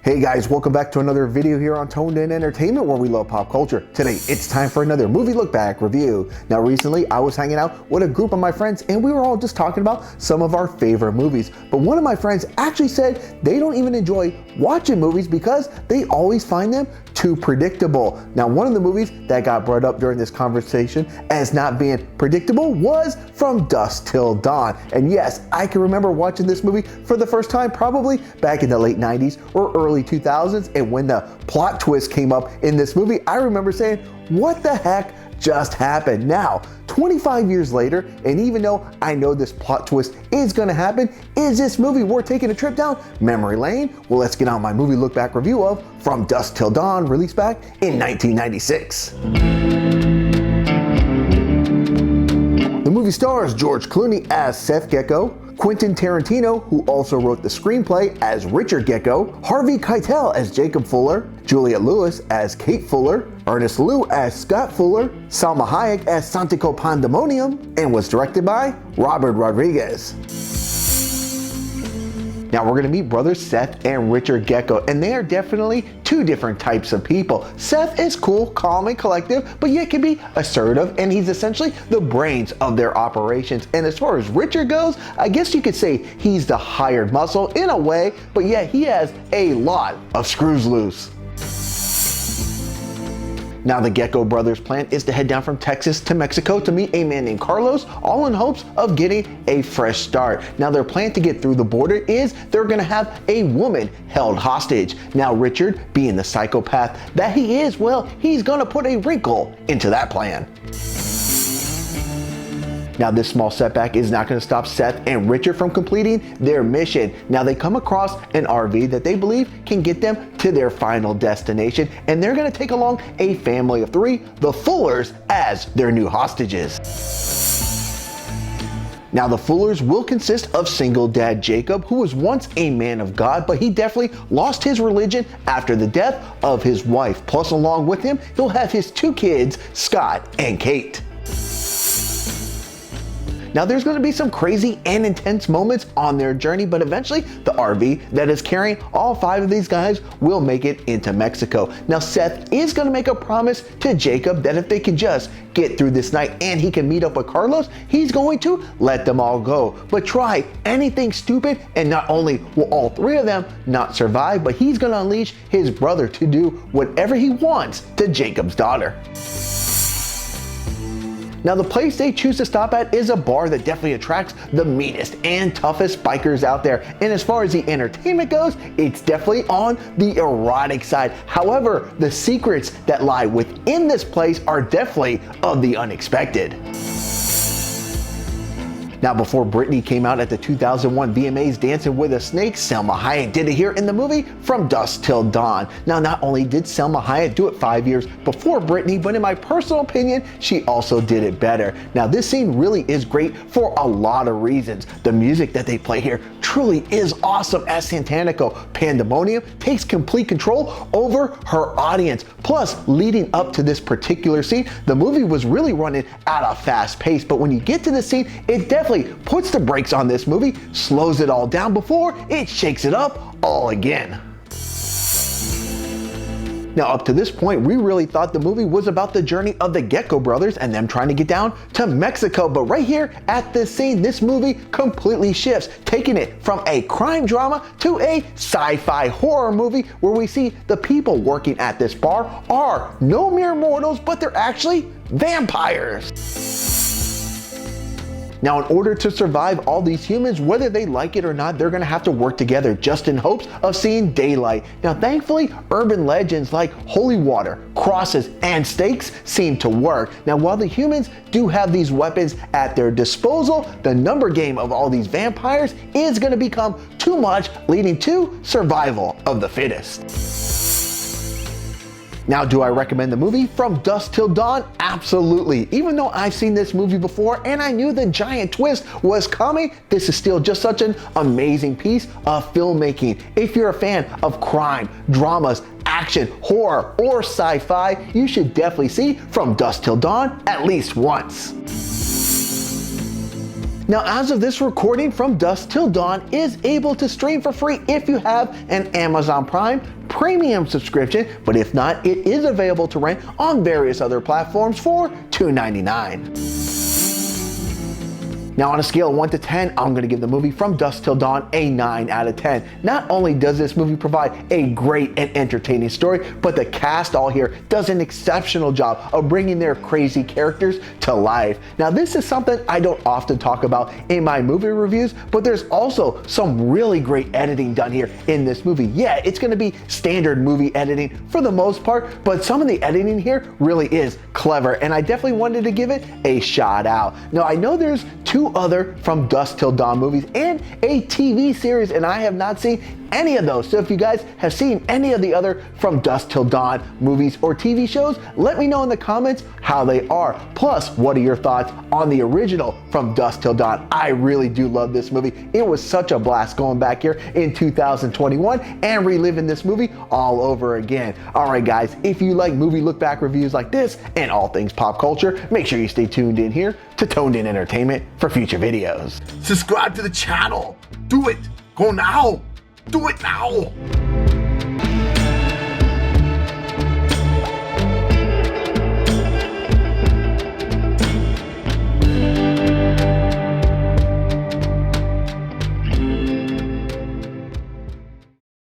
Hey guys, welcome back to another video here on Toned In Entertainment, where we love pop culture. Today, it's time for another movie look back review. Now recently, I was hanging out with a group of my friends and we were all just talking about some of our favorite movies. But one of my friends actually said they don't even enjoy watching movies because they always find them too predictable. Now, one of the movies that got brought up during this conversation as not being predictable was From Dusk Till Dawn. And yes, I can remember watching this movie for the first time probably back in the late 90s or early 2000s, and when the plot twist came up in this movie, I remember saying, what the heck just happened? Now, 25 years later, and even though I know this plot twist is gonna happen, is this movie worth taking a trip down memory lane? Well, let's get on my movie look back review of From Dusk Till Dawn, released back in 1996. The movie stars George Clooney as Seth Gecko, Quentin Tarantino, who also wrote the screenplay, as Richard Gecko, Harvey Keitel as Jacob Fuller, Juliette Lewis as Kate Fuller, Ernest Liu as Scott Fuller, Salma Hayek as Santico Pandemonium, and was directed by Robert Rodriguez. Now we're gonna meet brothers Seth and Richard Gecko, and they are definitely two different types of people. Seth is cool, calm, and collective, but yet can be assertive, and he's essentially the brains of their operations. And as far as Richard goes, I guess you could say he's the hired muscle in a way, but yet he has a lot of screws loose. Now the Gecko brothers' plan is to head down from Texas to Mexico to meet a man named Carlos, all in hopes of getting a fresh start. Now their plan to get through the border is they're gonna have a woman held hostage. Now Richard, being the psychopath that he is, well, he's gonna put a wrinkle into that plan. Now this small setback is not going to stop Seth and Richard from completing their mission. Now they come across an RV that they believe can get them to their final destination, and they're going to take along a family of three, the Fullers, as their new hostages. Now the Fullers will consist of single dad Jacob, who was once a man of God, but he definitely lost his religion after the death of his wife. Plus, along with him, he'll have his two kids, Scott and Kate. Now there's going to be some crazy and intense moments on their journey, but eventually the RV that is carrying all five of these guys will make it into Mexico. Now Seth is going to make a promise to Jacob that if they can just get through this night and he can meet up with Carlos, he's going to let them all go. But try anything stupid, and not only will all three of them not survive, but he's going to unleash his brother to do whatever he wants to Jacob's daughter. Now the place they choose to stop at is a bar that definitely attracts the meanest and toughest bikers out there. And as far as the entertainment goes, it's definitely on the erotic side. However, the secrets that lie within this place are definitely of the unexpected. Now before Britney came out at the 2001 VMAs Dancing with a Snake, Salma Hayek did it here in the movie From Dusk Till Dawn. Now not only did Salma Hayek do it 5 years before Britney, but in my personal opinion, she also did it better. Now this scene really is great for a lot of reasons. The music that they play here truly is awesome, as Santico Pandemonium takes complete control over her audience. Plus, leading up to this particular scene, the movie was really running at a fast pace, but when you get to the scene, it definitely puts the brakes on this movie, slows it all down before it shakes it up all again. Now up to this point, we really thought the movie was about the journey of the Gecko brothers and them trying to get down to Mexico. But right here at this scene, this movie completely shifts, taking it from a crime drama to a sci-fi horror movie, where we see the people working at this bar are no mere mortals, but they're actually vampires. Now, in order to survive, all these humans, whether they like it or not, they're gonna have to work together just in hopes of seeing daylight. Now, thankfully, urban legends like holy water, crosses, and stakes seem to work. Now, while the humans do have these weapons at their disposal, the number game of all these vampires is gonna become too much, leading to survival of the fittest. Now, do I recommend the movie From Dusk Till Dawn? Absolutely. Even though I've seen this movie before and I knew the giant twist was coming, this is still just such an amazing piece of filmmaking. If you're a fan of crime, dramas, action, horror, or sci-fi, you should definitely see From Dusk Till Dawn at least once. Now, as of this recording, From Dusk Till Dawn is able to stream for free if you have an Amazon Prime premium subscription, but if not, it is available to rent on various other platforms for $2.99. Now, on a scale of 1 to 10, I'm going to give the movie From Dusk Till Dawn a 9 out of 10. Not only does this movie provide a great and entertaining story, but the cast all here does an exceptional job of bringing their crazy characters to life. Now, this is something I don't often talk about in my movie reviews, but there's also some really great editing done here in this movie. Yeah, it's going to be standard movie editing for the most part, but some of the editing here really is clever, and I definitely wanted to give it a shout out. Now, I know there's 2 other From Dusk Till Dawn movies and a TV series, and I have not seen any of those. So if you guys have seen any of the other From Dusk Till Dawn movies or TV shows, let me know in the comments how they are. Plus, what are your thoughts on the original From Dusk Till Dawn? I really do love this movie. It was such a blast going back here in 2021 and reliving this movie all over again. All right, guys, if you like movie look back reviews like this and all things pop culture, make sure you stay tuned in here to Toned In Entertainment for future videos. Subscribe to the channel. Do it. Go now. Do it now.